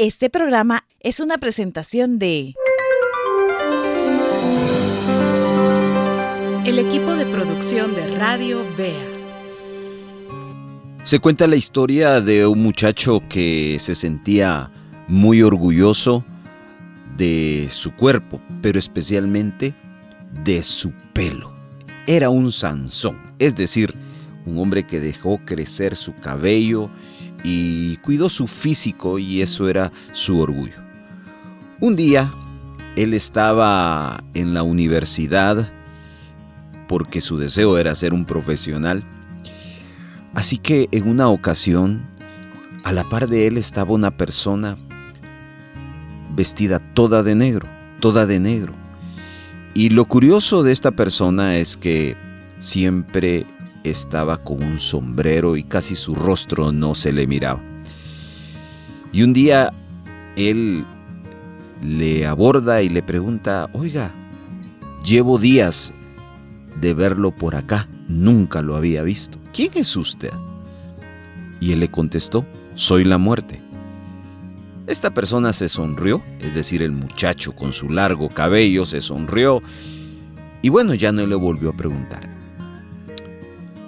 Este programa es una presentación de el equipo de producción de Radio Bea. Se cuenta la historia de un muchacho que se sentía muy orgulloso de su cuerpo, pero especialmente de su pelo. Era un Sansón, es decir, un hombre que dejó crecer su cabello y cuidó su físico, y eso era su orgullo. Un día, él estaba en la universidad porque su deseo era ser un profesional. Así que en una ocasión, a la par de él estaba una persona vestida toda de negro. Y lo curioso de esta persona es que siempre estaba con un sombrero y casi su rostro no se le miraba. Y un día él le aborda y le pregunta: oiga, llevo días de verlo por acá, nunca lo había visto. ¿Quién es usted? Y él le contestó: soy la muerte. Esta persona se sonrió, es decir, el muchacho con su largo cabello se sonrió, y bueno, ya no le volvió a preguntar.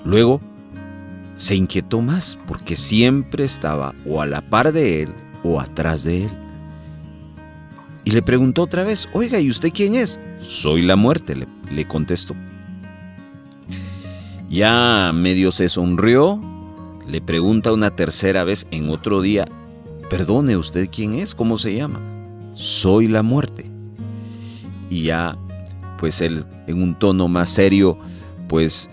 Luego se inquietó más porque siempre estaba o a la par de él o atrás de él. Y le preguntó otra vez: oiga, ¿y usted quién es? Soy la muerte, le contestó. Ya medio se sonrió, le pregunta una tercera vez en otro día: perdone, ¿usted quién es? ¿Cómo se llama? Soy la muerte. Y ya, pues él en un tono más serio, pues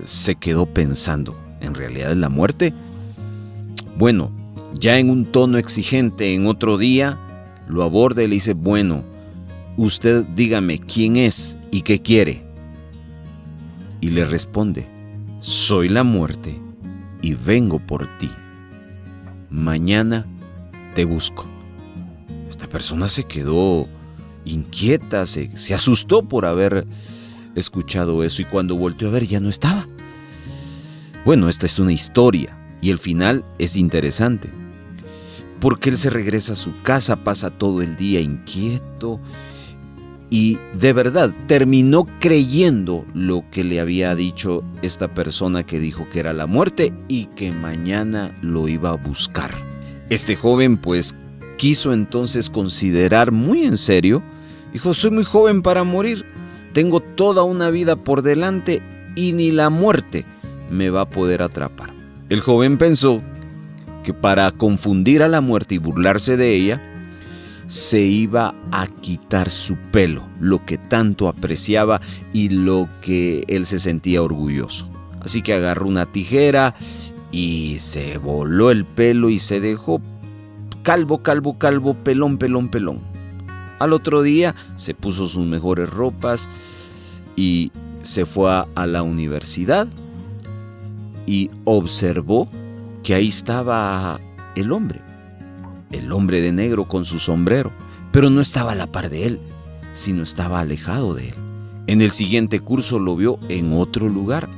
se quedó pensando: ¿en realidad es la muerte? Bueno, ya en un tono exigente, en otro día, lo aborda y le dice: bueno, usted dígame quién es y qué quiere. Y le responde: soy la muerte y vengo por ti. Mañana te busco. Esta persona se quedó inquieta, se asustó por haber escuchado eso, y cuando volteó a ver ya no estaba. Bueno, esta es una historia y el final es interesante, porque él se regresa a su casa, pasa todo el día inquieto y de verdad terminó creyendo lo que le había dicho esta persona que dijo que era la muerte y que mañana lo iba a buscar. Este joven pues quiso entonces considerar muy en serio. Dijo: soy muy joven para morir, tengo toda una vida por delante y ni la muerte me va a poder atrapar. El joven pensó que para confundir a la muerte y burlarse de ella, se iba a quitar su pelo, lo que tanto apreciaba y lo que él se sentía orgulloso. Así que agarró una tijera y se voló el pelo y se dejó calvo, pelón. Al otro día se puso sus mejores ropas y se fue a la universidad y observó que ahí estaba el hombre de negro con su sombrero, pero no estaba a la par de él, sino estaba alejado de él. En el siguiente curso lo vio en otro lugar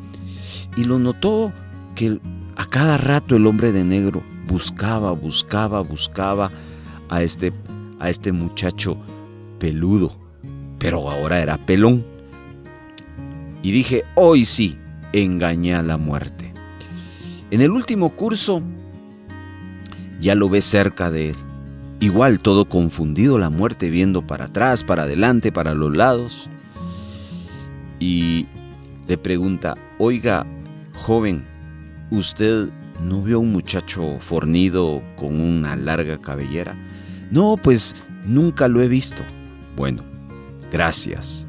y lo notó que a cada rato el hombre de negro buscaba a este muchacho peludo, pero ahora era pelón. Y dije: hoy sí, engañé a la muerte. En el último curso ya lo ve cerca de él. Igual todo confundido, la muerte viendo para atrás, para adelante, para los lados. Y le pregunta: oiga, joven, ¿usted no vio a un muchacho fornido con una larga cabellera? No, pues nunca lo he visto. Bueno, gracias.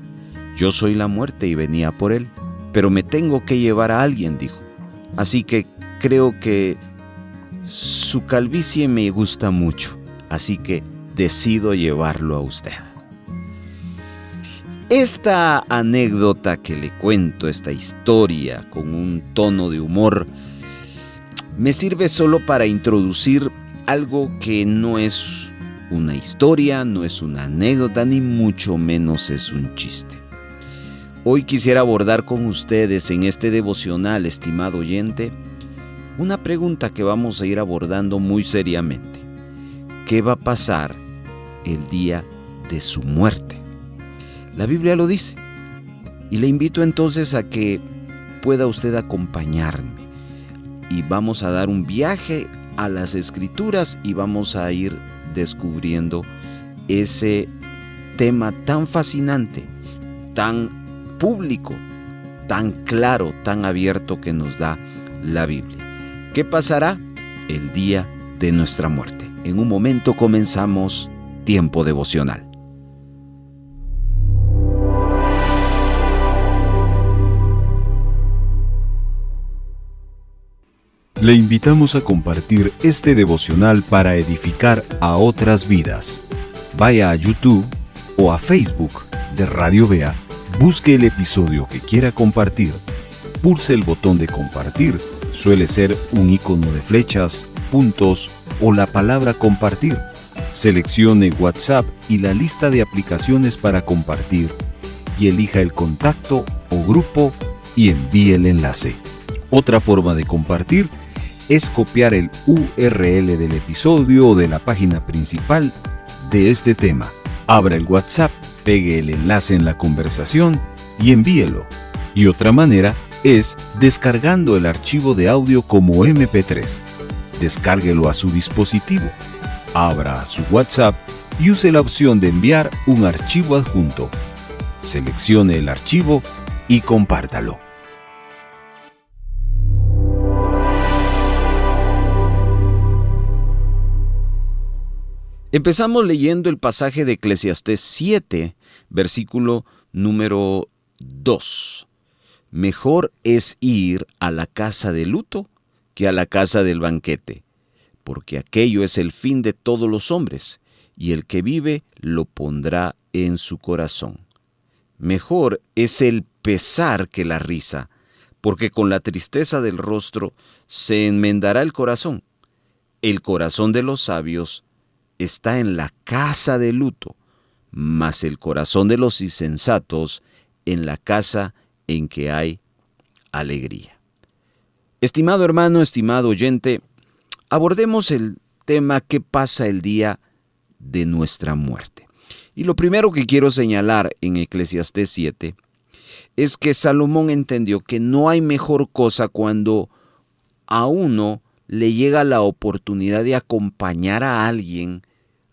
Yo soy la muerte y venía por él, pero me tengo que llevar a alguien, dijo. Así que creo que su calvicie me gusta mucho, así que decido llevarlo a usted. Esta anécdota que le cuento, esta historia con un tono de humor, me sirve solo para introducir algo que no es una historia, no es una anécdota, ni mucho menos es un chiste. Hoy quisiera abordar con ustedes en este devocional, estimado oyente, una pregunta que vamos a ir abordando muy seriamente. qué va a pasar el día de su muerte. La Biblia lo dice. Y le invito entonces a que pueda usted acompañarme. Y vamos a dar un viaje a las Escrituras y vamos a ir descubriendo ese tema tan fascinante, tan público, tan claro, tan abierto que nos da la Biblia. ¿Qué pasará el día de nuestra muerte? En un momento comenzamos Tiempo Devocional. Le invitamos a compartir este devocional para edificar a otras vidas. Vaya a YouTube o a Facebook de Radio Vea, busque el episodio que quiera compartir, pulse el botón de compartir, suele ser un icono de flechas, puntos o la palabra compartir. Seleccione WhatsApp y la lista de aplicaciones para compartir y elija el contacto o grupo y envíe el enlace. Otra forma de compartir es copiar el URL del episodio o de la página principal de este tema. Abra el WhatsApp, pegue el enlace en la conversación y envíelo. Y otra manera es descargando el archivo de audio como MP3. Descárguelo a su dispositivo. Abra su WhatsApp y use la opción de enviar un archivo adjunto. Seleccione el archivo y compártalo. Empezamos leyendo el pasaje de Eclesiastés 7, versículo número 2. Mejor es ir a la casa de luto que a la casa del banquete, porque aquello es el fin de todos los hombres, y el que vive lo pondrá en su corazón. Mejor es el pesar que la risa, porque con la tristeza del rostro se enmendará el corazón. El corazón de los sabios está en la casa de luto, mas el corazón de los insensatos en la casa en que hay alegría. Estimado hermano, estimado oyente, abordemos el tema ¿qué pasa el día de nuestra muerte? Y lo primero que quiero señalar en Eclesiastés 7 es que Salomón entendió que no hay mejor cosa cuando a uno le llega la oportunidad de acompañar a alguien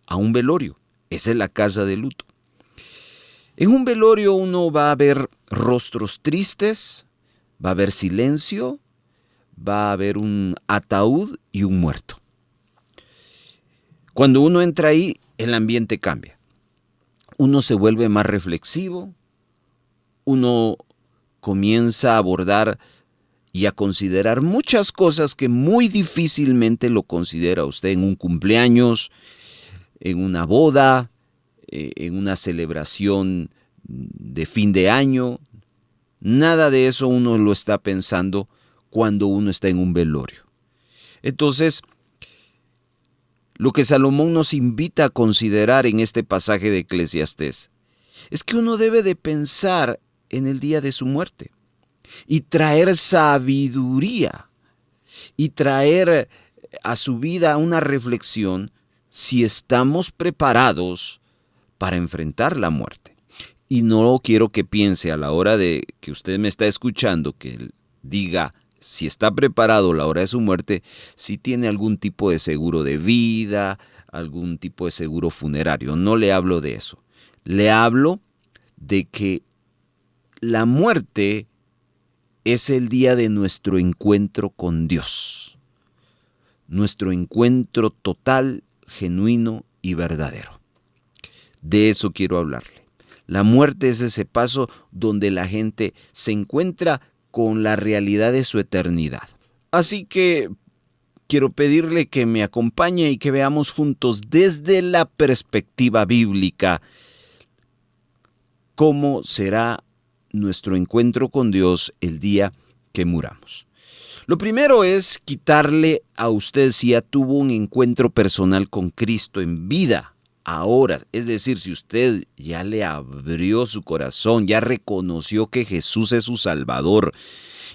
a un velorio. Esa es la casa de luto. En un velorio uno va a ver rostros tristes, va a haber silencio, va a haber un ataúd y un muerto. Cuando uno entra ahí, el ambiente cambia. Uno se vuelve más reflexivo, uno comienza a abordar y a considerar muchas cosas que muy difícilmente lo considera usted en un cumpleaños, en una boda, en una celebración de fin de año. Nada de eso uno lo está pensando cuando uno está en un velorio. Entonces, lo que Salomón nos invita a considerar en este pasaje de Eclesiastés es que uno debe de pensar en el día de su muerte y traer sabiduría y traer a su vida una reflexión si estamos preparados para enfrentar la muerte. Y no quiero que piense a la hora de que usted me está escuchando, que diga si está preparado a la hora de su muerte, si tiene algún tipo de seguro de vida, algún tipo de seguro funerario. No le hablo de eso. Le hablo de que la muerte es el día de nuestro encuentro con Dios. Nuestro encuentro total, genuino y verdadero. De eso quiero hablarle. La muerte es ese paso donde la gente se encuentra con la realidad de su eternidad. Así que quiero pedirle que me acompañe y que veamos juntos desde la perspectiva bíblica cómo será nuestro encuentro con Dios el día que muramos. Lo primero es quitarle a usted si ya tuvo un encuentro personal con Cristo en vida. ahora. Es decir, si usted ya le abrió su corazón, ya reconoció que Jesús es su Salvador,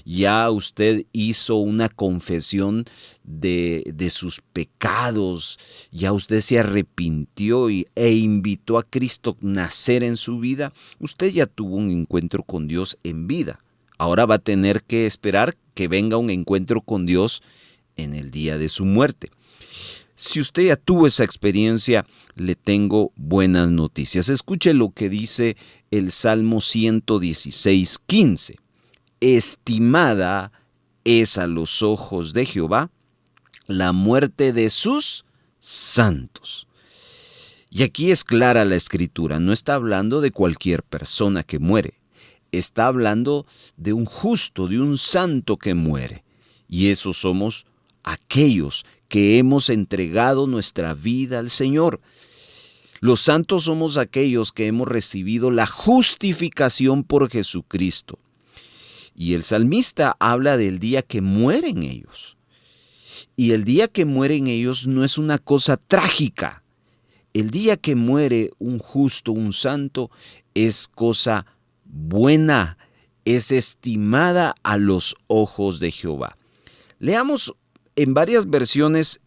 ya usted hizo una confesión de sus pecados, ya usted se arrepintió e invitó a Cristo a nacer en su vida, usted ya tuvo un encuentro con Dios en vida. Ahora va a tener que esperar que venga un encuentro con Dios en el día de su muerte. Si usted ya tuvo esa experiencia, le tengo buenas noticias. Escuche lo que dice el Salmo 116:15. Estimada es a los ojos de Jehová la muerte de sus santos. Y aquí es clara la escritura, no está hablando de cualquier persona que muere, está hablando de un justo, de un santo que muere. Y esos somos aquellos que hemos entregado nuestra vida al Señor. Los santos somos aquellos que hemos recibido la justificación por Jesucristo. Y el salmista habla del día que mueren ellos. Y el día que mueren ellos no es una cosa trágica. El día que muere un justo, un santo, es cosa buena, es estimada a los ojos de Jehová. Leamos en varias versiones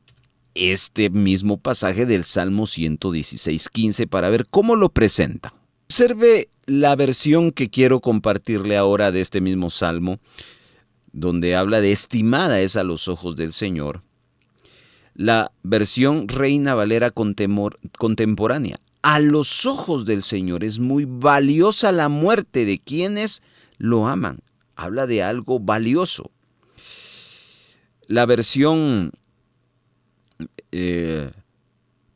este mismo pasaje del Salmo 116:15 para ver cómo lo presenta. Observe la versión que quiero compartirle ahora de este mismo Salmo, donde habla de estimada es a los ojos del Señor. La versión Reina Valera contemporánea. A los ojos del Señor es muy valiosa la muerte de quienes lo aman. Habla de algo valioso. La versión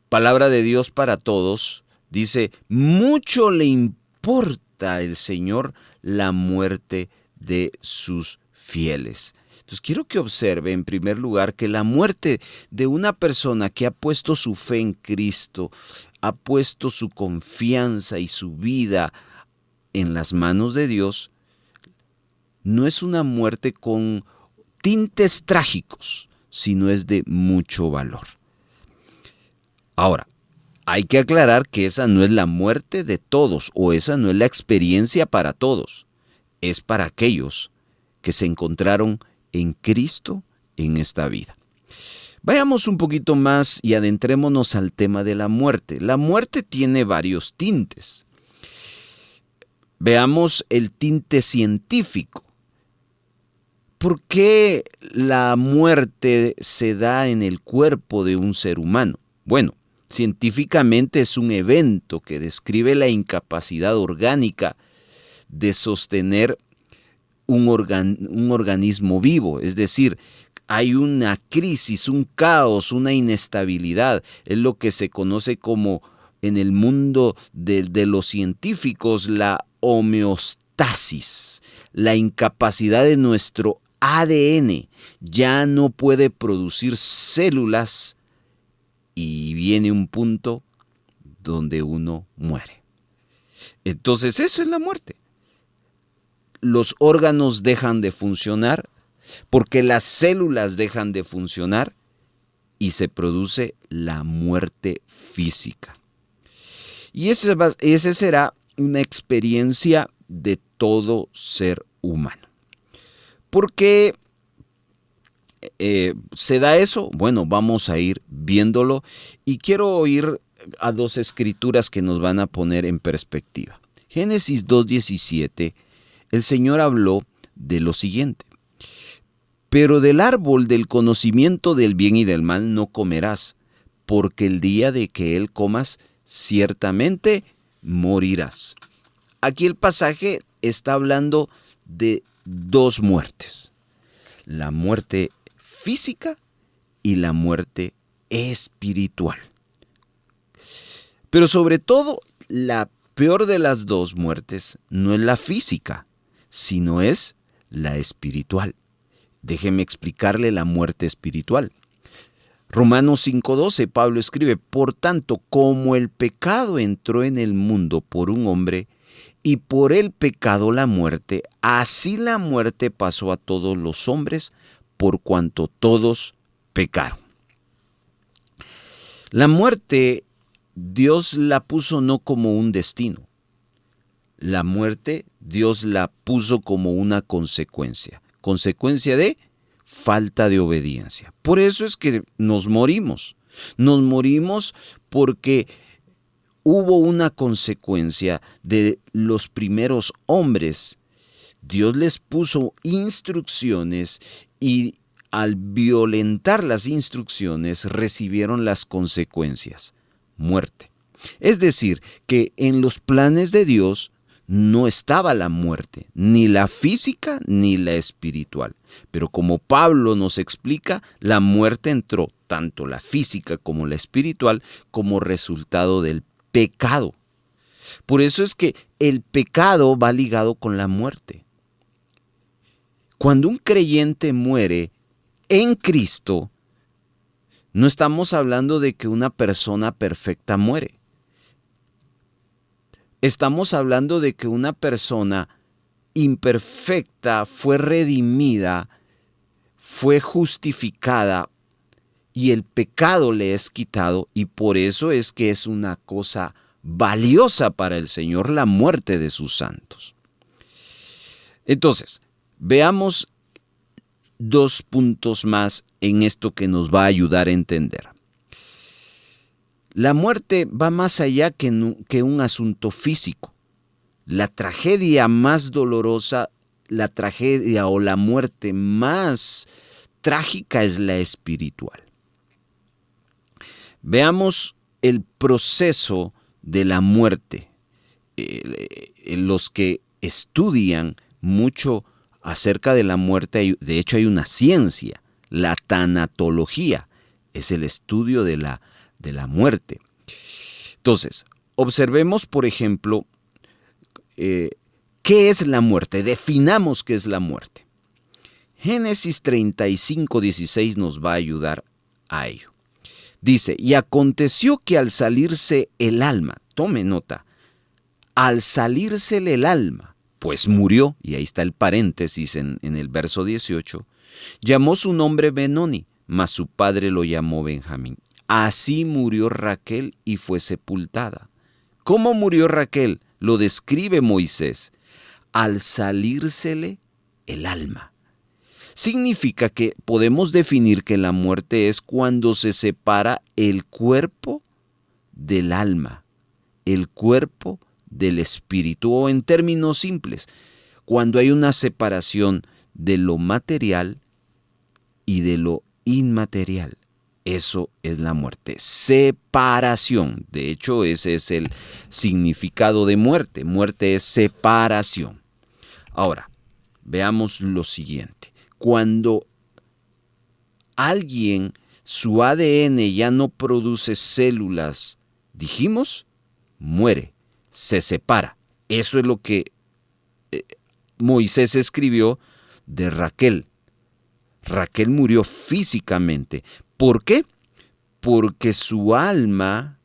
Palabra de Dios para Todos dice, mucho le importa al Señor la muerte de sus fieles. Entonces quiero que observe en primer lugar que la muerte de una persona que ha puesto su fe en Cristo, ha puesto su confianza y su vida en las manos de Dios, no es una muerte con tintes trágicos, sino es de mucho valor. Ahora, hay que aclarar que esa no es la muerte de todos o esa no es la experiencia para todos. Es para aquellos que se encontraron en Cristo en esta vida. Vayamos un poquito más y adentrémonos al tema de la muerte. La muerte tiene varios tintes. Veamos el tinte científico. ¿Por qué la muerte se da en el cuerpo de un ser humano? Bueno, científicamente es un evento que describe la incapacidad orgánica de sostener un organismo vivo. Es decir, hay una crisis, un caos, una inestabilidad. Es lo que se conoce como en el mundo de los científicos la homeostasis, la incapacidad de nuestro ADN. Ya no puede producir células y viene un punto donde uno muere. Entonces eso es la muerte. Los órganos dejan de funcionar porque las células dejan de funcionar y se produce la muerte física. Y esa será una experiencia de todo ser humano. ¿Por qué se da eso? Bueno, vamos a ir viéndolo y quiero ir a dos escrituras que nos van a poner en perspectiva. Génesis 2:17, el Señor habló de lo siguiente. Pero del árbol del conocimiento del bien y del mal no comerás, porque el día de que él comas, ciertamente morirás. Aquí el pasaje está hablando de dos muertes. La muerte física y la muerte espiritual. Pero sobre todo, la peor de las dos muertes no es la física, sino es la espiritual. Déjeme explicarle la muerte espiritual. Romanos 5:12, Pablo escribe, por tanto, como el pecado entró en el mundo por un hombre, y por el pecado la muerte, así la muerte pasó a todos los hombres, por cuanto todos pecaron. La muerte Dios la puso no como un destino. La muerte Dios la puso como una consecuencia. Consecuencia de falta de obediencia. Por eso es que nos morimos. Nos morimos porque hubo una consecuencia de los primeros hombres. Dios les puso instrucciones y al violentar las instrucciones recibieron las consecuencias, muerte. Es decir, que en los planes de Dios no estaba la muerte, ni la física ni la espiritual. Pero como Pablo nos explica, la muerte entró, tanto la física como la espiritual, como resultado del pecado. Por eso es que el pecado va ligado con la muerte. Cuando un creyente muere en Cristo, no estamos hablando de que una persona perfecta muere. Estamos hablando de que una persona imperfecta fue redimida, fue justificada y el pecado le es quitado, y por eso es que es una cosa valiosa para el Señor la muerte de sus santos. Entonces, veamos 2 puntos más en esto que nos va a ayudar a entender. La muerte va más allá que un asunto físico. La tragedia más dolorosa, la tragedia o la muerte más trágica es la espiritual. Veamos el proceso de la muerte. Los que estudian mucho acerca de la muerte, de hecho hay una ciencia, la tanatología, es el estudio de la muerte. Entonces, observemos, por ejemplo, ¿qué es la muerte? Definamos qué es la muerte. Génesis 35:16 nos va a ayudar a ello. Dice, y aconteció que al salirse el alma, tome nota, al salírsele el alma, pues murió, y ahí está el paréntesis en el verso 18, llamó su nombre Benoni, mas su padre lo llamó Benjamín. Así murió Raquel y fue sepultada. ¿Cómo murió Raquel? Lo describe Moisés. Al salírsele el alma. Significa que podemos definir que la muerte es cuando se separa el cuerpo del alma, el cuerpo del espíritu, o en términos simples, cuando hay una separación de lo material y de lo inmaterial. Eso es la muerte, separación. De hecho, ese es el significado de muerte. Muerte es separación. Ahora, veamos lo siguiente. Cuando alguien, su ADN ya no produce células, dijimos, muere, se separa. Eso es lo que Moisés escribió de Raquel. Raquel murió físicamente. ¿Por qué? Porque su alma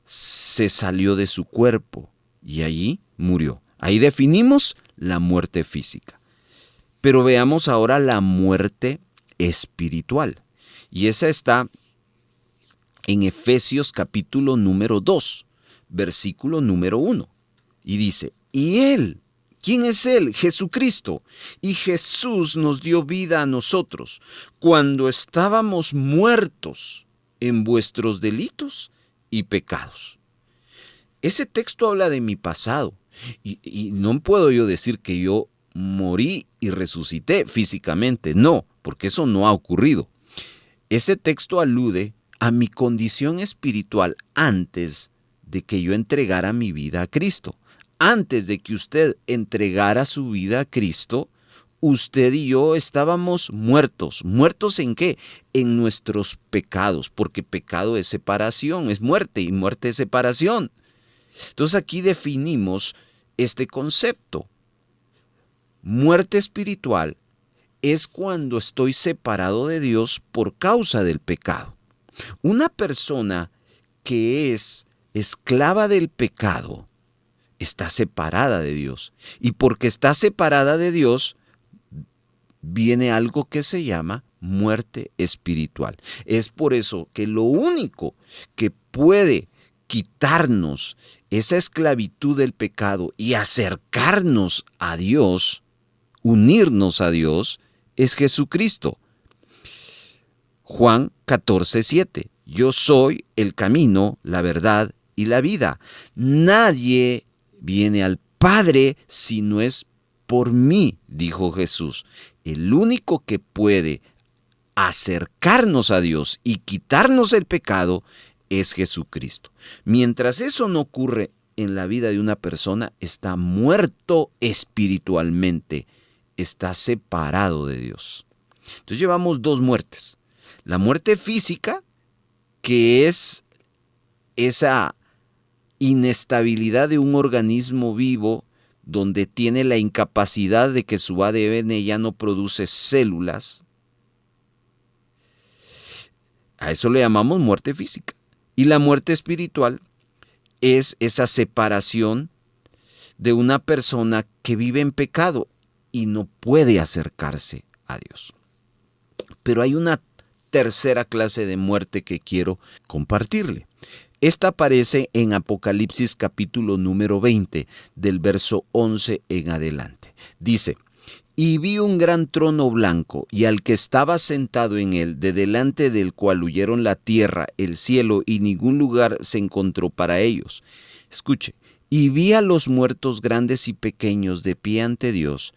se salió de su cuerpo y allí murió. Ahí definimos la muerte física. Pero veamos ahora la muerte espiritual. Y esa está en Efesios capítulo número 2, versículo número 1. Y dice, y Él, ¿quién es Él? Jesucristo. Y Jesús nos dio vida a nosotros cuando estábamos muertos en vuestros delitos y pecados. Ese texto habla de mi pasado. Y no puedo yo decir que yo morí y resucité físicamente. No, porque eso no ha ocurrido. Ese texto alude a mi condición espiritual antes de que yo entregara mi vida a Cristo. Antes de que usted entregara su vida a Cristo, usted y yo estábamos muertos. ¿Muertos en qué? En nuestros pecados, porque pecado es separación, es muerte, y muerte es separación. Entonces aquí definimos este concepto. Muerte espiritual es cuando estoy separado de Dios por causa del pecado. Una persona que es esclava del pecado está separada de Dios. Y porque está separada de Dios, viene algo que se llama muerte espiritual. Es por eso que lo único que puede quitarnos esa esclavitud del pecado y acercarnos a Dios, unirnos a Dios, es Jesucristo. Juan 14:7. Yo soy el camino, la verdad y la vida. Nadie viene al Padre si no es por mí, dijo Jesús. El único que puede acercarnos a Dios y quitarnos el pecado es Jesucristo. Mientras eso no ocurre en la vida de una persona, está muerto espiritualmente, está separado de Dios. Entonces llevamos dos muertes. La muerte física, que es esa inestabilidad de un organismo vivo donde tiene la incapacidad de que su ADN ya no produce células. A eso le llamamos muerte física. Y la muerte espiritual es esa separación de una persona que vive en pecado y no puede acercarse a Dios. Pero hay una tercera clase de muerte que quiero compartirle. Esta aparece en Apocalipsis capítulo número 20, del verso 11 en adelante. Dice: y vi un gran trono blanco, y al que estaba sentado en él, de delante del cual huyeron la tierra, el cielo, y ningún lugar se encontró para ellos. Escuche: y vi a los muertos grandes y pequeños de pie ante Dios,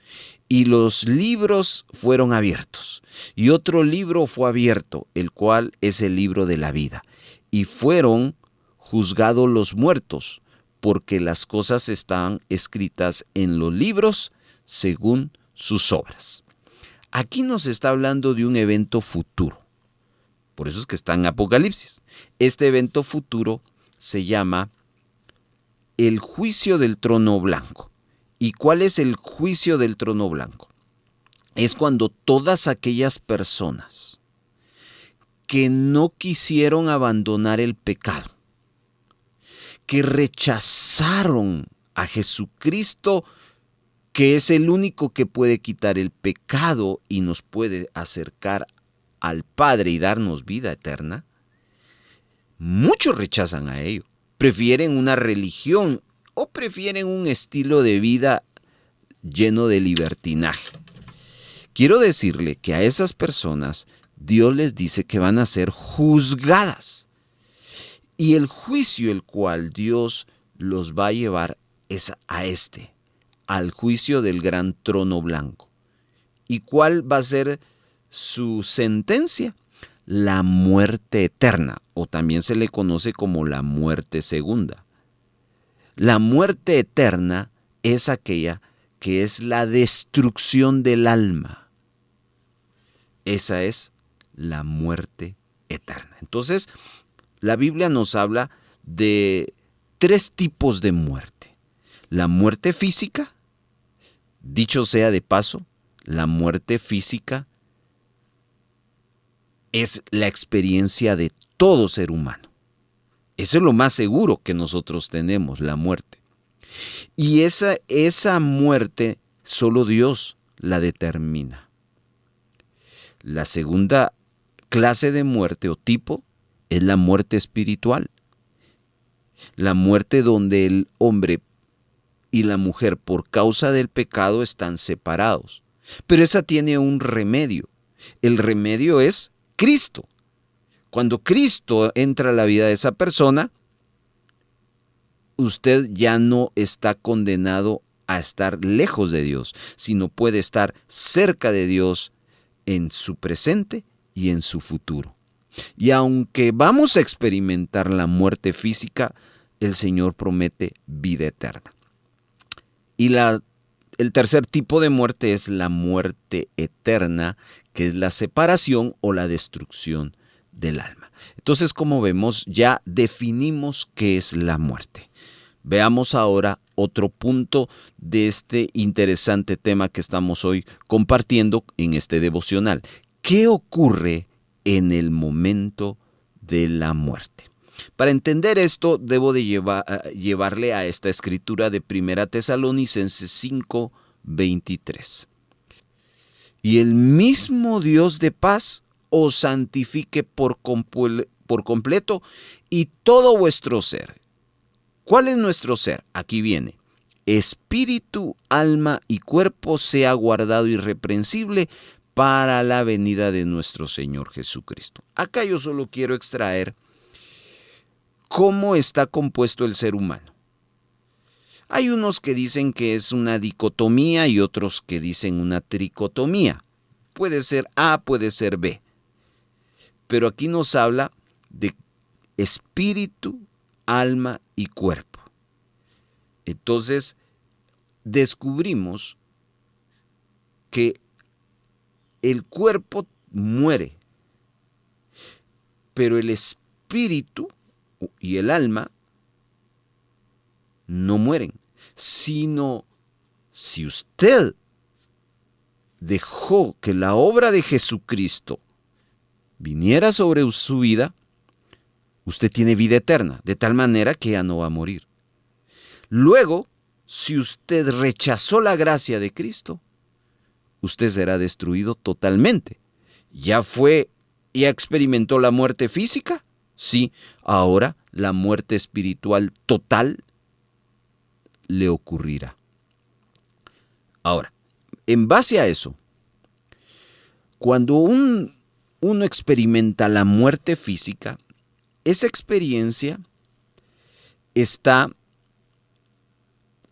y los libros fueron abiertos. Y otro libro fue abierto, el cual es el libro de la vida. Y fueron juzgados los muertos, porque las cosas están escritas en los libros según sus obras. Aquí nos está hablando de un evento futuro. Por eso es que está en Apocalipsis. Este evento futuro se llama el juicio del trono blanco. ¿Y cuál es el juicio del trono blanco? Es cuando todas aquellas personas que no quisieron abandonar el pecado, que rechazaron a Jesucristo, que es el único que puede quitar el pecado y nos puede acercar al Padre y darnos vida eterna, muchos rechazan a ello. Prefieren una religión o prefieren un estilo de vida lleno de libertinaje. Quiero decirle que a esas personas Dios les dice que van a ser juzgadas. Y el juicio el cual Dios los va a llevar es al juicio del gran trono blanco. ¿Y cuál va a ser su sentencia? La muerte eterna, o también se le conoce como la muerte segunda. La muerte eterna es aquella que es la destrucción del alma. Esa es la muerte eterna. Entonces, la Biblia nos habla de 3 tipos de muerte. La muerte física, dicho sea de paso, la muerte física es la experiencia de todo ser humano. Eso es lo más seguro que nosotros tenemos, la muerte. Y esa muerte solo Dios la determina. La segunda clase de muerte o tipo es la muerte espiritual. La muerte donde el hombre y la mujer por causa del pecado están separados. Pero esa tiene un remedio. El remedio es Cristo. Cuando Cristo entra a la vida de esa persona, usted ya no está condenado a estar lejos de Dios, sino puede estar cerca de Dios en su presente y en su futuro. Y aunque vamos a experimentar la muerte física, el Señor promete vida eterna. Y el tercer tipo de muerte es la muerte eterna, que es la separación o la destrucción del alma. Entonces, como vemos, ya definimos qué es la muerte. Veamos ahora otro punto de este interesante tema que estamos hoy compartiendo en este devocional. ¿Qué ocurre en el momento de la muerte? Para entender esto, debo de llevarle a esta escritura de 1 Tesalonicenses 5:23. Y el mismo Dios de paz os santifique por completo, y todo vuestro ser, ¿Cuál es nuestro ser? Aquí viene. Espíritu, alma y cuerpo sea guardado irreprensible para la venida de nuestro Señor Jesucristo. Acá yo solo quiero extraer cómo está compuesto el ser humano. Hay unos que dicen que es una dicotomía y otros que dicen una tricotomía. Puede ser A, puede ser B. Pero aquí nos habla de espíritu, alma y cuerpo. Entonces, descubrimos que el cuerpo muere, pero el espíritu y el alma no mueren, sino si usted dejó que la obra de Jesucristo viniera sobre su vida, usted tiene vida eterna, de tal manera que ya no va a morir. Luego, si usted rechazó la gracia de Cristo, usted será destruido totalmente. ¿Ya experimentó la muerte física? Sí, ahora la muerte espiritual total le ocurrirá. Ahora, en base a eso, cuando uno experimenta la muerte física, esa experiencia está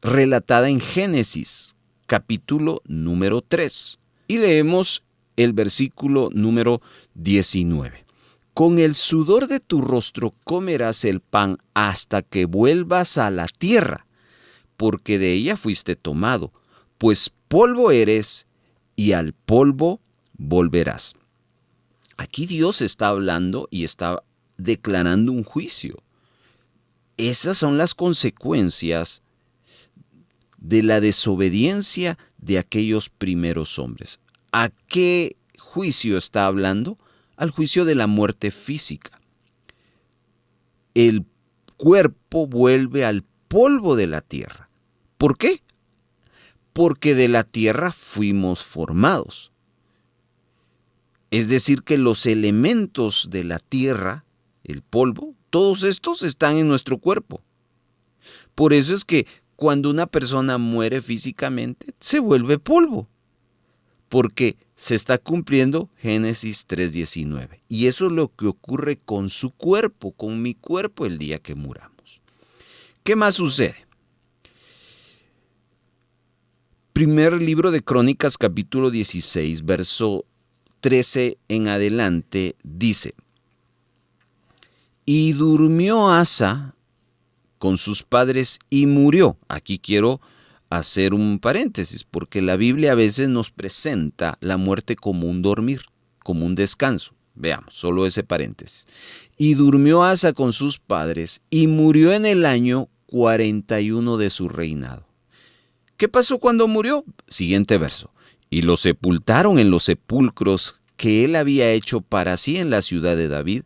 relatada en Génesis, capítulo número 3. Y leemos el versículo número 19. Con el sudor de tu rostro comerás el pan hasta que vuelvas a la tierra, porque de ella fuiste tomado, pues polvo eres y al polvo volverás. Aquí Dios está hablando y está declarando un juicio. Esas son las consecuencias de la desobediencia de aquellos primeros hombres. ¿A qué juicio está hablando? Al juicio de la muerte física. El cuerpo vuelve al polvo de la tierra. ¿Por qué? Porque de la tierra fuimos formados. Es decir, que los elementos de la tierra, el polvo, todos estos están en nuestro cuerpo. Por eso es que cuando una persona muere físicamente, se vuelve polvo, porque se está cumpliendo Génesis 3:19. Y eso es lo que ocurre con su cuerpo, con mi cuerpo el día que muramos. ¿Qué más sucede? Primer libro de Crónicas, capítulo 16, verso 13 en adelante, dice: Y durmió Asa con sus padres y murió. Aquí quiero hacer un paréntesis, porque la Biblia a veces nos presenta la muerte como un dormir, como un descanso. Veamos, solo ese paréntesis. Y durmió Asa con sus padres y murió en el año 41 de su reinado. ¿Qué pasó cuando murió? Siguiente verso. Y lo sepultaron en los sepulcros que él había hecho para sí en la ciudad de David,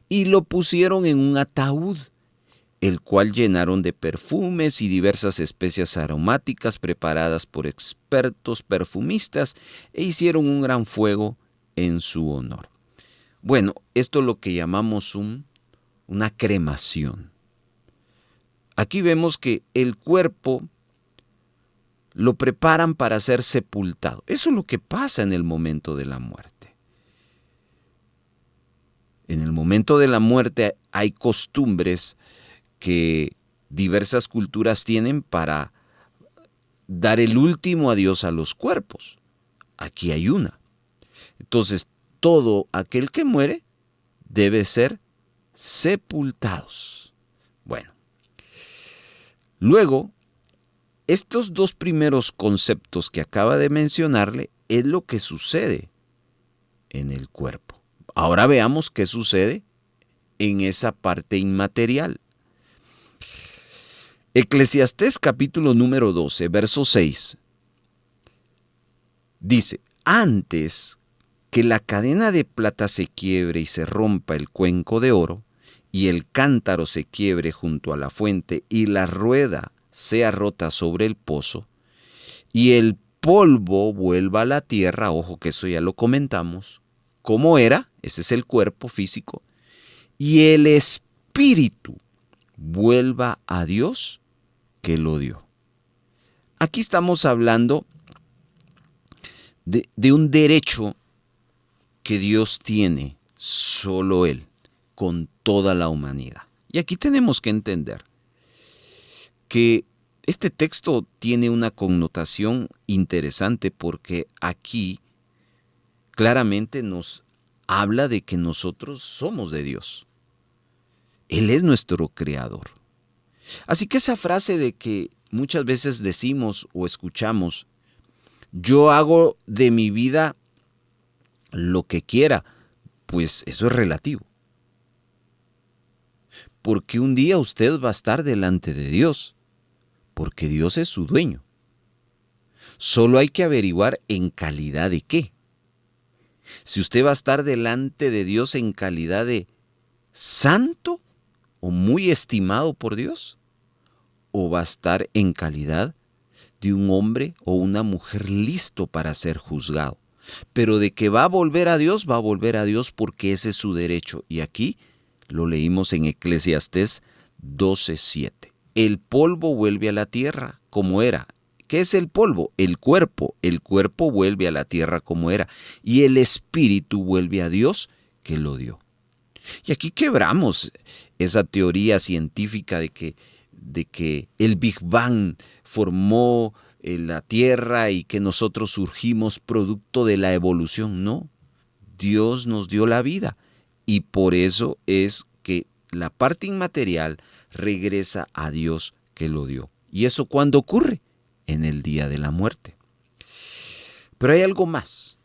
y lo pusieron en un ataúd, el cual llenaron de perfumes y diversas especias aromáticas preparadas por expertos perfumistas, e hicieron un gran fuego en su honor. Bueno, esto es lo que llamamos una cremación. Aquí vemos que el cuerpo lo preparan para ser sepultado. Eso es lo que pasa en el momento de la muerte. En el momento de la muerte hay costumbres que diversas culturas tienen para dar el último adiós a los cuerpos. Aquí hay una. Entonces, todo aquel que muere debe ser sepultados. Bueno, luego, estos dos primeros conceptos que acaba de mencionarle es lo que sucede en el cuerpo. Ahora veamos qué sucede en esa parte inmaterial. Eclesiastés capítulo número 12, verso 6, dice: antes que la cadena de plata se quiebre y se rompa el cuenco de oro, y el cántaro se quiebre junto a la fuente, y la rueda sea rota sobre el pozo, y el polvo vuelva a la tierra, ojo que eso ya lo comentamos, como era, ese es el cuerpo físico, y el espíritu vuelva a Dios que lo dio. Aquí estamos hablando de un derecho que Dios tiene, solo Él, con toda la humanidad. Y aquí tenemos que entender que este texto tiene una connotación interesante porque aquí claramente nos habla de que nosotros somos de Dios. Él es nuestro creador. Así que esa frase de que muchas veces decimos o escuchamos, yo hago de mi vida lo que quiera, pues eso es relativo. Porque un día usted va a estar delante de Dios, porque Dios es su dueño. Solo hay que averiguar en calidad de qué. Si usted va a estar delante de Dios en calidad de santo o muy estimado por Dios, o va a estar en calidad de un hombre o una mujer listo para ser juzgado. Pero de que va a volver a Dios porque ese es su derecho. Y aquí lo leímos en Eclesiastés 12:7. El polvo vuelve a la tierra como era. ¿Qué es el polvo? El cuerpo. El cuerpo vuelve a la tierra como era. Y el espíritu vuelve a Dios que lo dio. Y aquí quebramos esa teoría científica de que el Big Bang formó la Tierra y que nosotros surgimos producto de la evolución. No, Dios nos dio la vida y por eso es que la parte inmaterial regresa a Dios que lo dio. ¿Y eso cuándo ocurre? En el día de la muerte. Pero hay algo más.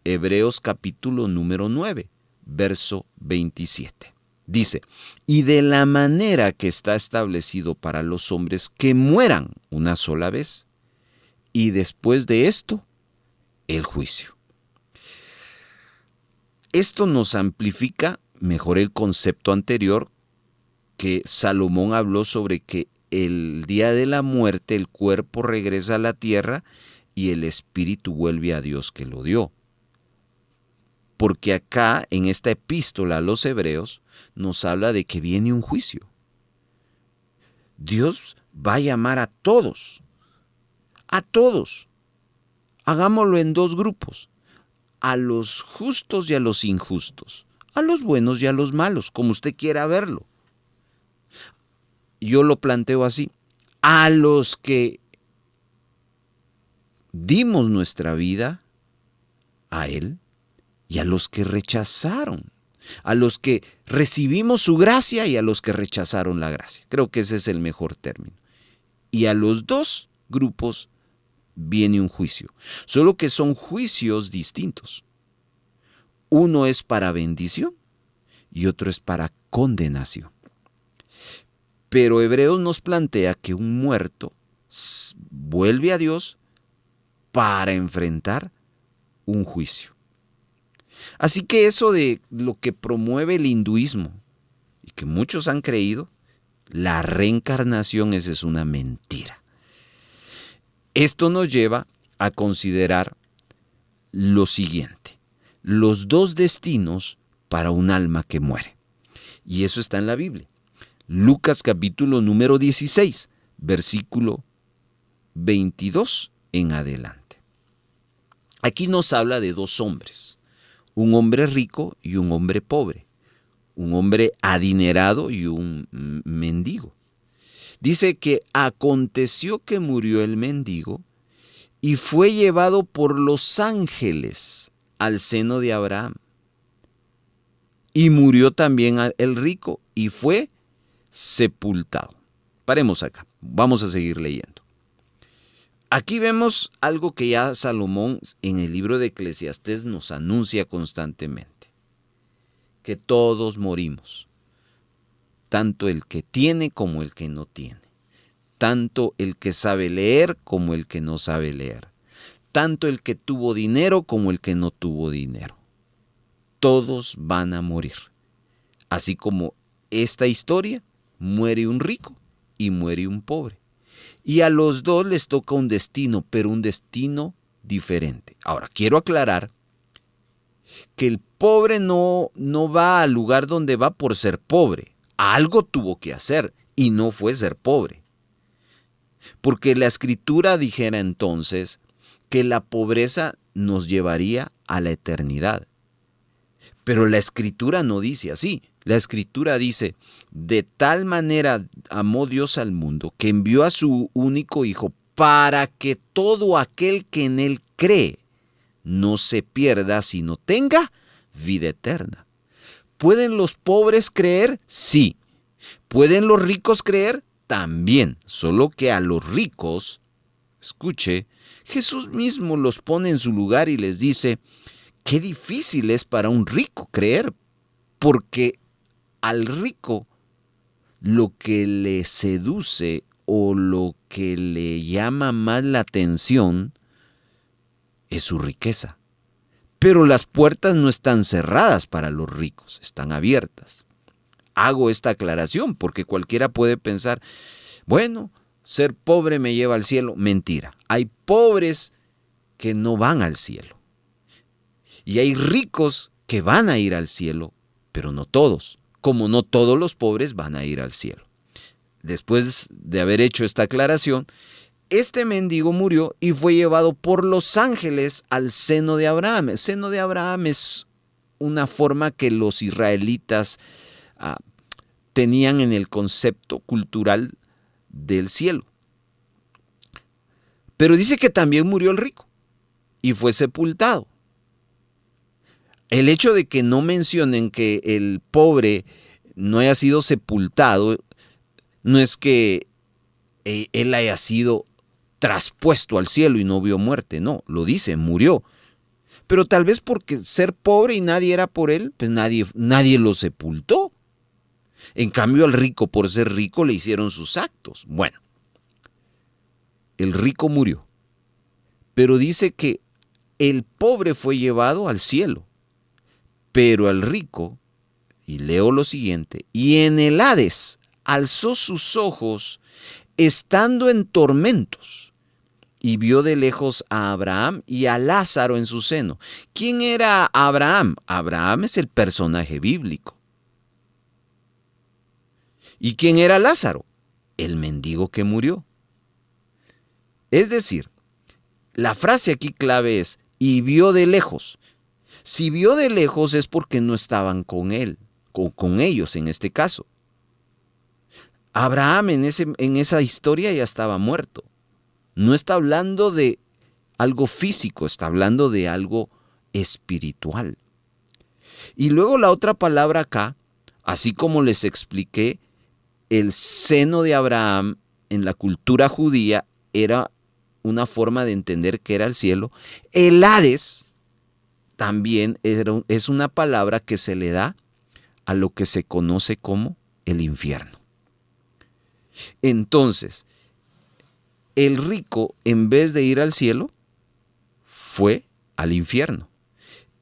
Hebreos capítulo número 9, verso 27. Dice, y de la manera que está establecido para los hombres que mueran una sola vez, y después de esto, el juicio. Esto nos amplifica mejor el concepto anterior que Salomón habló sobre que el día de la muerte el cuerpo regresa a la tierra y el espíritu vuelve a Dios que lo dio. Porque acá, en esta epístola a los hebreos, nos habla de que viene un juicio. Dios va a llamar a todos. A todos. Hagámoslo en dos grupos. A los justos y a los injustos. A los buenos y a los malos, como usted quiera verlo. Yo lo planteo así. A los que dimos nuestra vida a Él, y a los que rechazaron, a los que recibimos su gracia y a los que rechazaron la gracia. Creo que ese es el mejor término. Y a los dos grupos viene un juicio, solo que son juicios distintos. Uno es para bendición y otro es para condenación. Pero Hebreos nos plantea que un muerto vuelve a Dios para enfrentar un juicio. Así que eso de lo que promueve el hinduismo y que muchos han creído, la reencarnación, esa es una mentira. Esto nos lleva a considerar lo siguiente: los dos destinos para un alma que muere. Y eso está en la Biblia. Lucas capítulo número 16, versículo 22 en adelante. Aquí nos habla de dos hombres. Un hombre rico y un hombre pobre, un hombre adinerado y un mendigo. Dice que aconteció que murió el mendigo y fue llevado por los ángeles al seno de Abraham. Y murió también el rico y fue sepultado. Paremos acá, vamos a seguir leyendo. Aquí vemos algo que ya Salomón en el libro de Eclesiastés nos anuncia constantemente, que todos morimos, tanto el que tiene como el que no tiene, tanto el que sabe leer como el que no sabe leer, tanto el que tuvo dinero como el que no tuvo dinero. Todos van a morir, así como esta historia muere un rico y muere un pobre. Y a los dos les toca un destino, pero un destino diferente. Ahora, quiero aclarar que el pobre no va al lugar donde va por ser pobre. algo tuvo que hacer y no fue ser pobre. Porque la Escritura dijera entonces que la pobreza nos llevaría a la eternidad. Pero la Escritura no dice así. La Escritura dice, de tal manera amó Dios al mundo que envió a su único Hijo para que todo aquel que en Él cree no se pierda, sino tenga vida eterna. ¿Pueden los pobres creer? Sí. ¿Pueden los ricos creer? También. Solo que a los ricos, escuche, Jesús mismo los pone en su lugar y les dice, qué difícil es para un rico creer, porque al rico lo que le seduce o lo que le llama más la atención es su riqueza. Pero las puertas no están cerradas para los ricos, están abiertas. Hago esta aclaración porque cualquiera puede pensar, bueno, ser pobre me lleva al cielo. Mentira, hay pobres que no van al cielo. Y hay ricos que van a ir al cielo, pero no todos, como no todos los pobres van a ir al cielo. Después de haber hecho esta aclaración, este mendigo murió y fue llevado por los ángeles al seno de Abraham. El seno de Abraham es una forma que los israelitas tenían en el concepto cultural del cielo. Pero dice que también murió el rico y fue sepultado. El hecho de que no mencionen que el pobre no haya sido sepultado, no es que él haya sido traspuesto al cielo y no vio muerte, no, lo dice, murió. Pero tal vez porque ser pobre y nadie era por él, pues nadie lo sepultó. En cambio al rico, por ser rico, le hicieron sus actos. Bueno, el rico murió, pero dice que el pobre fue llevado al cielo, pero al rico, y leo lo siguiente, y en el Hades alzó sus ojos estando en tormentos y vio de lejos a Abraham y a Lázaro en su seno. ¿Quién era Abraham? Abraham es el personaje bíblico. ¿Y quién era Lázaro? El mendigo que murió. Es decir, la frase aquí clave es, y vio de lejos. Si vio de lejos es porque no estaban con él, con ellos en este caso. Abraham en esa historia ya estaba muerto. No está hablando de algo físico, está hablando de algo espiritual. Y luego la otra palabra acá, así como les expliqué, el seno de Abraham en la cultura judía era una forma de entender que era el cielo. El Hades también es una palabra que se le da a lo que se conoce como el infierno. Entonces, el rico, en vez de ir al cielo, fue al infierno.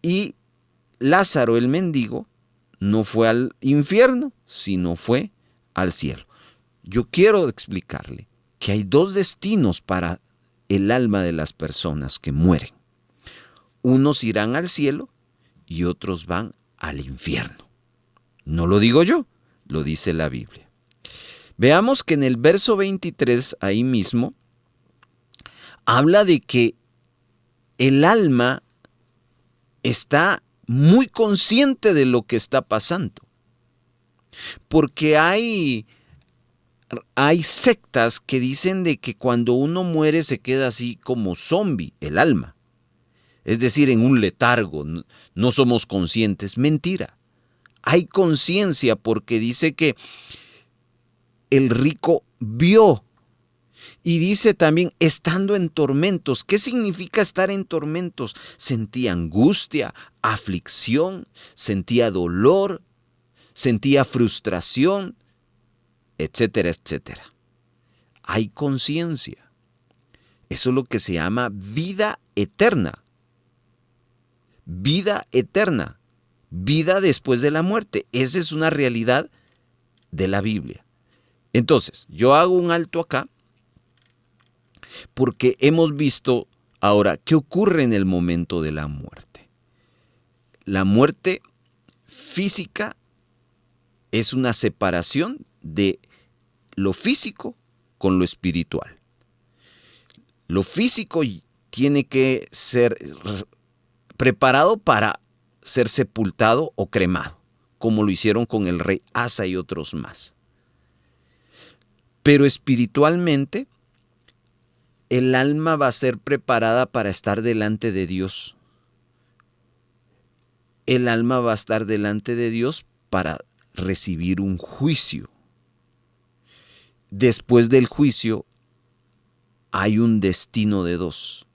Y Lázaro, el mendigo, no fue al infierno, sino fue al cielo. Yo quiero explicarle que hay dos destinos para el alma de las personas que mueren. Unos irán al cielo y otros van al infierno. No lo digo yo, lo dice la Biblia. Veamos que en el verso 23, ahí mismo, habla de que el alma está muy consciente de lo que está pasando. Porque hay sectas que dicen de que cuando uno muere se queda así como zombie, el alma. Es decir, en un letargo, no somos conscientes. Mentira. Hay conciencia porque dice que el rico vio. Y dice también, estando en tormentos. ¿Qué significa estar en tormentos? Sentía angustia, aflicción, sentía dolor, sentía frustración, etcétera, etcétera. Hay conciencia. Eso es lo que se llama vida eterna. Vida eterna. Vida después de la muerte. Esa es una realidad de la Biblia. Entonces, yo hago un alto acá porque hemos visto ahora qué ocurre en el momento de la muerte. La muerte física Es una separación de lo físico con lo espiritual. Lo físico tiene que ser preparado para ser sepultado o cremado, como lo hicieron con el rey Asa y otros más. Pero espiritualmente, el alma va a ser preparada para estar delante de Dios. El alma va a estar delante de Dios para recibir un juicio. Después del juicio hay un destino de dos,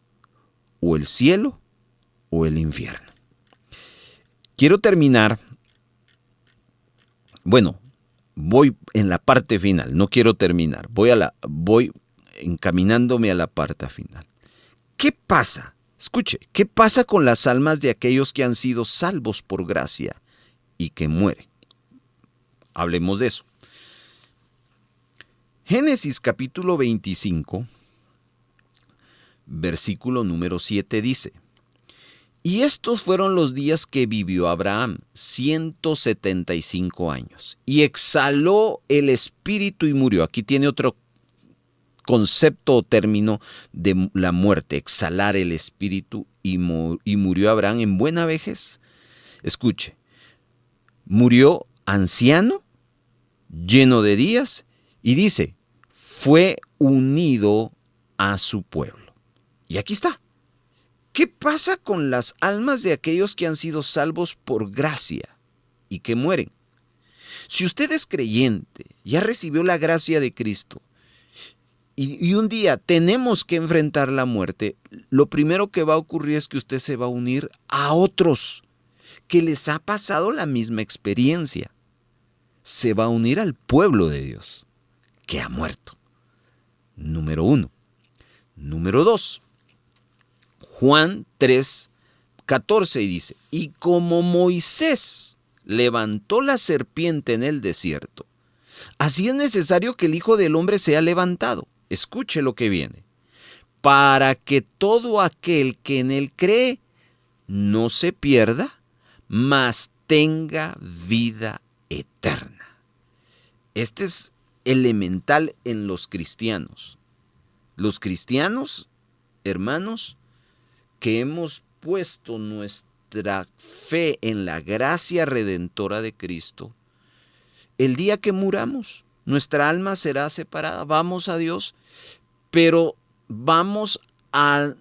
o el cielo o el infierno. Quiero terminar, voy en la parte final, no quiero terminar, voy encaminándome a la parte final. ¿Qué pasa? Escuche, ¿qué pasa con las almas de aquellos que han sido salvos por gracia y que mueren? Hablemos de eso. Génesis capítulo 25, versículo número 7 dice: y estos fueron los días que vivió Abraham, 175 años, y exhaló el espíritu y murió. Aquí tiene otro concepto o término de la muerte, exhalar el espíritu, y murió Abraham en buena vejez. Escuche, murió anciano, lleno de días, y dice, fue unido a su pueblo. Y aquí está. ¿Qué pasa con las almas de aquellos que han sido salvos por gracia y que mueren? Si usted es creyente, ya recibió la gracia de Cristo, y un día tenemos que enfrentar la muerte, lo primero que va a ocurrir es que usted se va a unir a otros que les ha pasado la misma experiencia. Se va a unir al pueblo de Dios que ha muerto. Número 1. Número 2. Juan 3:14 dice, y como Moisés levantó la serpiente en el desierto, así es necesario que el Hijo del Hombre sea levantado. Escuche lo que viene. Para que todo aquel que en él cree no se pierda, mas tenga vida eterna. Este es elemental en los cristianos. Los cristianos, hermanos, que hemos puesto nuestra fe en la gracia redentora de Cristo, el día que muramos, nuestra alma será separada. Vamos a Dios, pero vamos a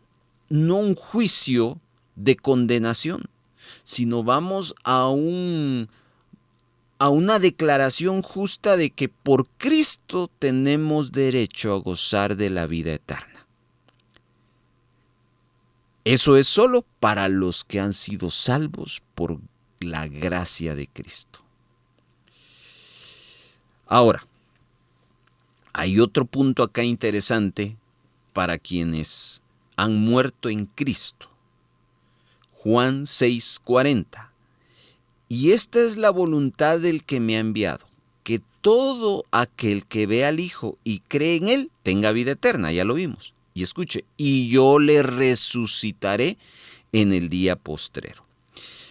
no un juicio de condenación, sino vamos a una declaración justa de que por Cristo tenemos derecho a gozar de la vida eterna. Eso es solo para los que han sido salvos por la gracia de Cristo. Ahora, hay otro punto acá interesante para quienes han muerto en Cristo. Juan 6:40. Y esta es la voluntad del que me ha enviado, que todo aquel que ve al Hijo y cree en Él tenga vida eterna, ya lo vimos. Y escuche, y yo le resucitaré en el día postrero.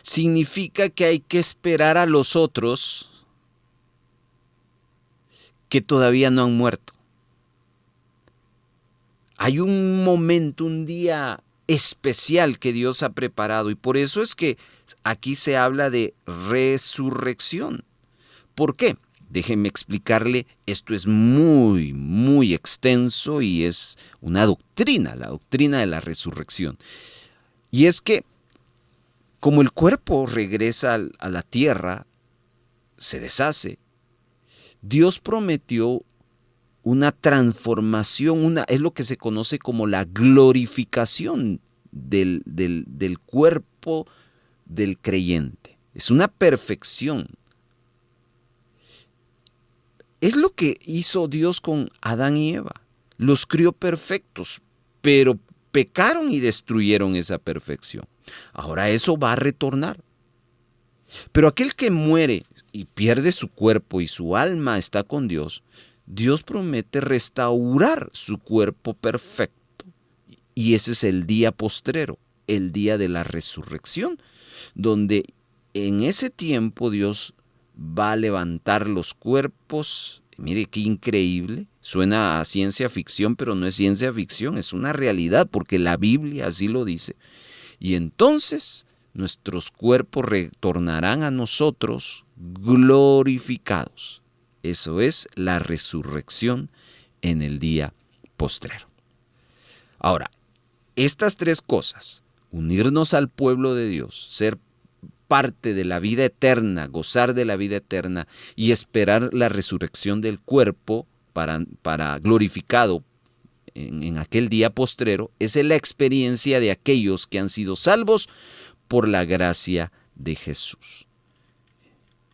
Significa que hay que esperar a los otros que todavía no han muerto. Hay un momento, un día especial que Dios ha preparado, y por eso es que aquí se habla de resurrección. ¿Por qué? Déjenme explicarle, esto es muy, muy extenso y es una doctrina, la doctrina de la resurrección. Y es que como el cuerpo regresa a la tierra, se deshace, Dios prometió una transformación, es lo que se conoce como la glorificación del cuerpo del creyente. Es una perfección. Es lo que hizo Dios con Adán y Eva. Los crió perfectos, pero pecaron y destruyeron esa perfección. Ahora eso va a retornar. Pero aquel que muere y pierde su cuerpo y su alma está con Dios, Dios promete restaurar su cuerpo perfecto. Y ese es el día postrero, el día de la resurrección, donde en ese tiempo Dios va a levantar los cuerpos. Mire qué increíble, suena a ciencia ficción, pero no es ciencia ficción, es una realidad porque la Biblia así lo dice. Y entonces nuestros cuerpos retornarán a nosotros glorificados. Eso es la resurrección en el día postrero. Ahora, estas tres cosas, unirnos al pueblo de Dios, ser parte de la vida eterna, gozar de la vida eterna y esperar la resurrección del cuerpo para glorificado en aquel día postrero, es la experiencia de aquellos que han sido salvos por la gracia de Jesús.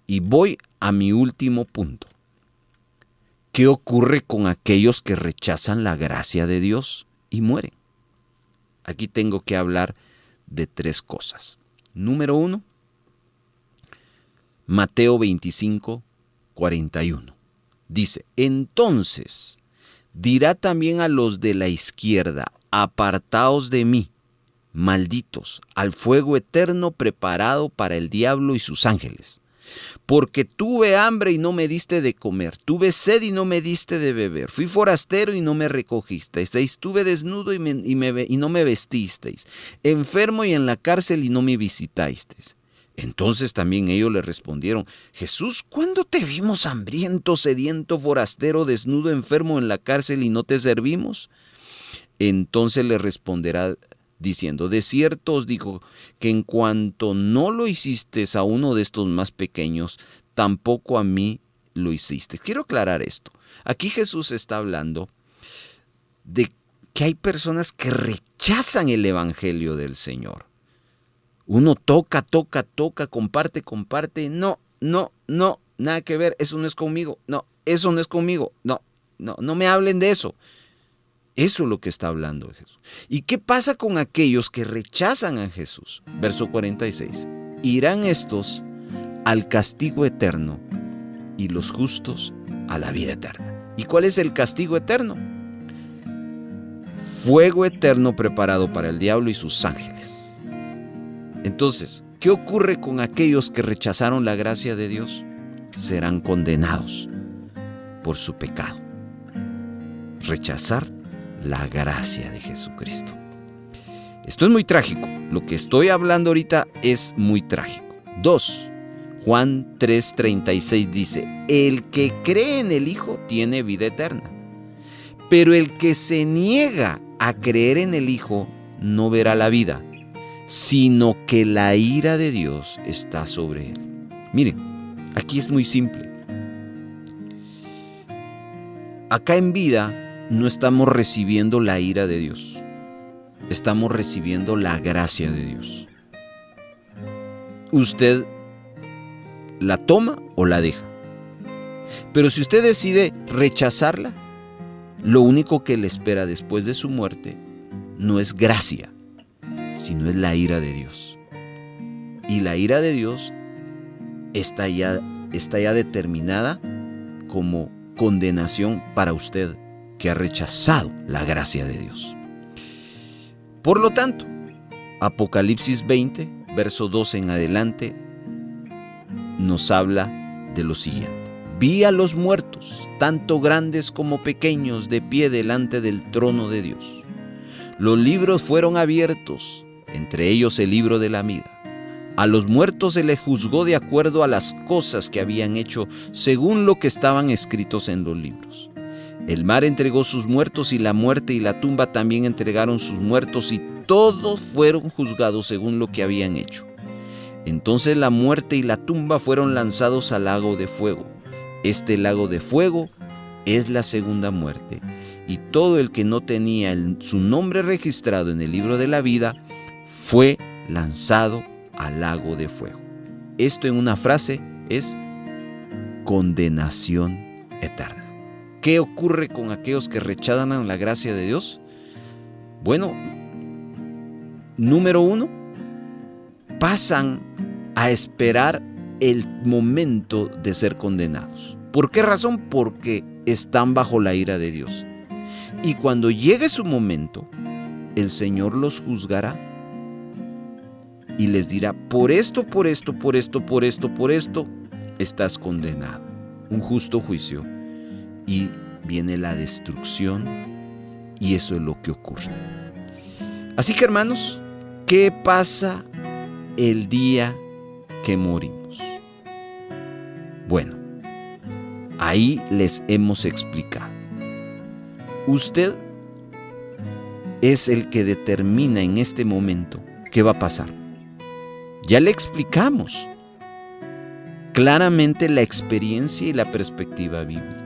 Y voy a mi último punto. ¿Qué ocurre con aquellos que rechazan la gracia de Dios y mueren? Aquí tengo que hablar de tres cosas. Número 1, Mateo 25, 41. Dice, entonces dirá también a los de la izquierda, apartaos de mí, malditos, al fuego eterno preparado para el diablo y sus ángeles. Porque tuve hambre y no me diste de comer, tuve sed y no me diste de beber, fui forastero y no me recogisteis, estuve desnudo y no me vestisteis, enfermo y en la cárcel y no me visitasteis. Entonces también ellos le respondieron, Jesús, ¿cuándo te vimos hambriento, sediento, forastero, desnudo, enfermo en la cárcel y no te servimos? Entonces le responderá diciendo, de cierto os digo que en cuanto no lo hicisteis a uno de estos más pequeños, tampoco a mí lo hicisteis. Quiero aclarar esto. Aquí Jesús está hablando de que hay personas que rechazan el evangelio del Señor. Uno toca, comparte. No, nada que ver, eso no es conmigo. No, eso no es conmigo. No me hablen de eso. Eso es lo que está hablando Jesús. ¿Y qué pasa con aquellos que rechazan a Jesús? Verso 46. Irán estos al castigo eterno y los justos a la vida eterna. ¿Y cuál es el castigo eterno? Fuego eterno preparado para el diablo y sus ángeles. Entonces, ¿qué ocurre con aquellos que rechazaron la gracia de Dios? Serán condenados por su pecado. Rechazar la gracia de Jesucristo. Esto es muy trágico. Lo que estoy hablando ahorita es muy trágico. 2. Juan 3:36 dice, el que cree en el Hijo tiene vida eterna, pero el que se niega a creer en el Hijo no verá la vida, sino que la ira de Dios está sobre él. Miren, aquí es muy simple. Acá en vida no estamos recibiendo la ira de Dios, estamos recibiendo la gracia de Dios. Usted la toma o la deja. Pero si usted decide rechazarla, lo único que le espera después de su muerte no es gracia, sino es la ira de Dios. Y la ira de Dios está ya determinada como condenación para usted que ha rechazado la gracia de Dios. Por lo tanto, Apocalipsis 20, verso 2 en adelante, nos habla de lo siguiente. Vi a los muertos, tanto grandes como pequeños, de pie delante del trono de Dios. Los libros fueron abiertos, entre ellos el libro de la vida. A los muertos se les juzgó de acuerdo a las cosas que habían hecho, según lo que estaban escritos en los libros. El mar entregó sus muertos y la muerte y la tumba también entregaron sus muertos y todos fueron juzgados según lo que habían hecho. Entonces la muerte y la tumba fueron lanzados al lago de fuego. Este lago de fuego es la segunda muerte, y todo el que no tenía su nombre registrado en el libro de la vida fue lanzado al lago de fuego. Esto en una frase es condenación eterna. ¿Qué ocurre con aquellos que rechazan la gracia de Dios? Bueno, número 1, pasan a esperar el momento de ser condenados. ¿Por qué razón? Porque están bajo la ira de Dios. Y cuando llegue su momento, el Señor los juzgará y les dirá, por esto, estás condenado. Un justo juicio y viene la destrucción, y eso es lo que ocurre. Así que, hermanos, ¿qué pasa el día que morimos? Bueno, ahí les hemos explicado. Usted es el que determina en este momento qué va a pasar. Ya le explicamos claramente la experiencia y la perspectiva bíblica.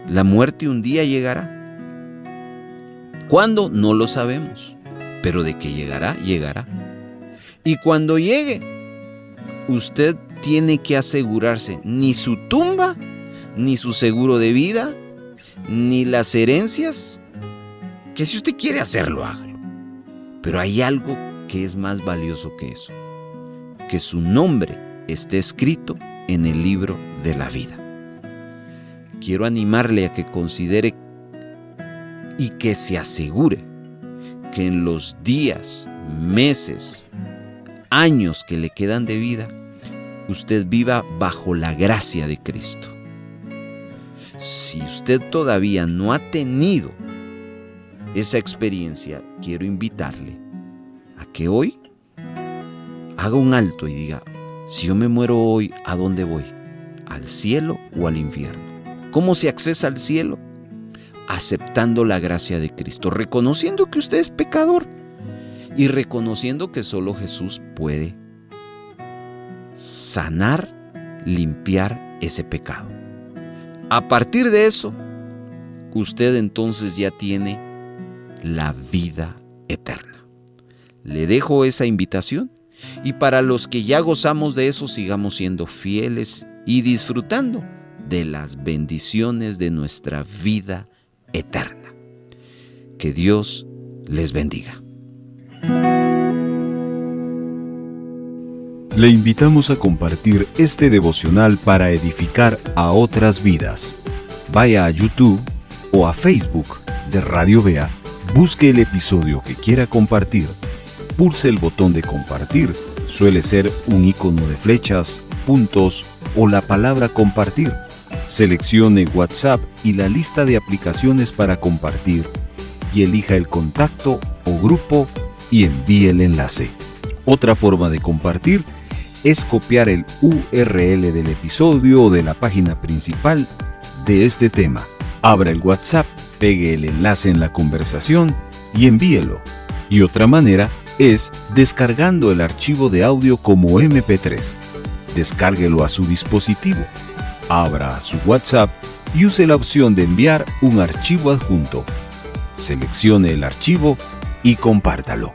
La muerte un día llegará. ¿Cuándo? No lo sabemos, pero de que llegará, llegará. Y cuando llegue, usted tiene que asegurarse ni su tumba, ni su seguro de vida, ni las herencias, que si usted quiere hacerlo, hágalo. Pero hay algo que es más valioso que eso, que su nombre esté escrito en el libro de la vida. Quiero animarle a que considere y que se asegure que en los días, meses, años que le quedan de vida, usted viva bajo la gracia de Cristo. Si usted todavía no ha tenido esa experiencia, quiero invitarle a que hoy haga un alto y diga: si yo me muero hoy, ¿a dónde voy? ¿Al cielo o al infierno? ¿Cómo se accesa al cielo? Aceptando la gracia de Cristo, reconociendo que usted es pecador y reconociendo que solo Jesús puede sanar, limpiar ese pecado. A partir de eso, usted entonces ya tiene la vida eterna. Le dejo esa invitación, y para los que ya gozamos de eso, sigamos siendo fieles y disfrutando de las bendiciones de nuestra vida eterna. Que Dios les bendiga. Le invitamos a compartir este devocional para edificar a otras vidas. Vaya a YouTube o a Facebook de Radio Vea, busque el episodio que quiera compartir, pulse el botón de compartir, suele ser un icono de flechas, puntos o la palabra compartir. Seleccione WhatsApp y la lista de aplicaciones para compartir y elija el contacto o grupo y envíe el enlace. Otra forma de compartir es copiar el URL del episodio o de la página principal de este tema. Abra el WhatsApp, pegue el enlace en la conversación y envíelo. Y otra manera es descargando el archivo de audio como MP3. Descárguelo a su dispositivo. Abra su WhatsApp y use la opción de enviar un archivo adjunto. Seleccione el archivo y compártalo.